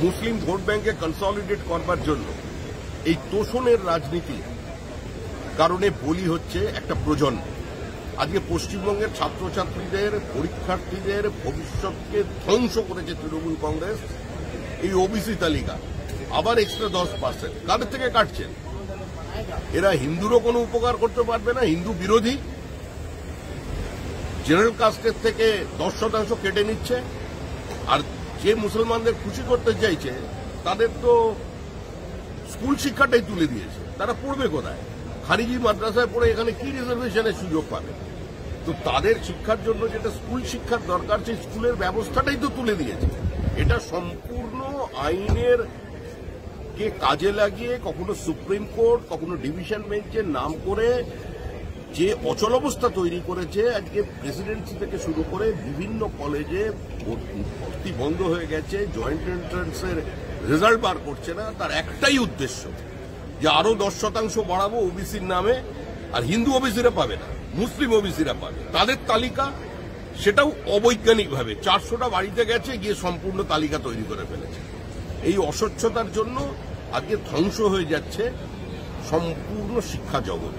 মুসলিম vote ব্যাংকে consolidate করবার জন্য এই তোষণের রাজনীতি কারণে বলি হচ্ছে একটা প্রজন্ম। আজকে পশ্চিমবঙ্গের ছাত্রছাত্রীদের, পরীক্ষার্থীদের ভবিষ্যৎকে ধ্বংস করেছে তৃণমূল কংগ্রেস। এই ওবিসি তালিকা আবার এক্সট্রা 10%, কাদের থেকে কাটছেন? এরা হিন্দুরও কোনো উপকার করতে পারবে না, হিন্দু বিরোধী। জেনারেল কাস্টের থেকে 10% কেটে নিচ্ছে, আর যে মুসলমানদের খুশি করতে চাইছে তাদের তো স্কুল শিক্ষাটাই তুলে দিয়েছে। তারা পড়বে কোথায়? খারিজি মাদ্রাসায় পড়ে এখানে কি রিজার্ভেশনের সুযোগ পাবে? তো তাদের শিক্ষার জন্য যেটা স্কুল শিক্ষার দরকার, সেই স্কুলের ব্যবস্থাটাই তো তুলে দিয়েছে। এটা সম্পূর্ণ আইনের কে কাজে লাগিয়ে কখনো সুপ্রিম কোর্ট, কখনো ডিভিশন বেঞ্চের নাম করে যে অচলাবস্থা তৈরি করেছে। আজকে প্রেসিডেন্সি থেকে শুরু করে বিভিন্ন কলেজে ভর্তি বন্ধ হয়ে গেছে, জয়েন্ট এন্ট্রান্সের রেজাল্ট বার করছে না। তার একটাই উদ্দেশ্য যে আরো 10% বাড়াবো ওবিসির নামে, আর হিন্দু ওবিসিরা পাবে না, মুসলিম ওবিসিরা পাবে। তাদের তালিকা সেটাও অবৈজ্ঞানিকভাবে 400টা বাড়িতে গেছে, গিয়ে সম্পূর্ণ তালিকা তৈরি করে ফেলেছে। এই অস্বচ্ছতার জন্য আজকে ধ্বংস হয়ে যাচ্ছে সম্পূর্ণ শিক্ষা জগৎ।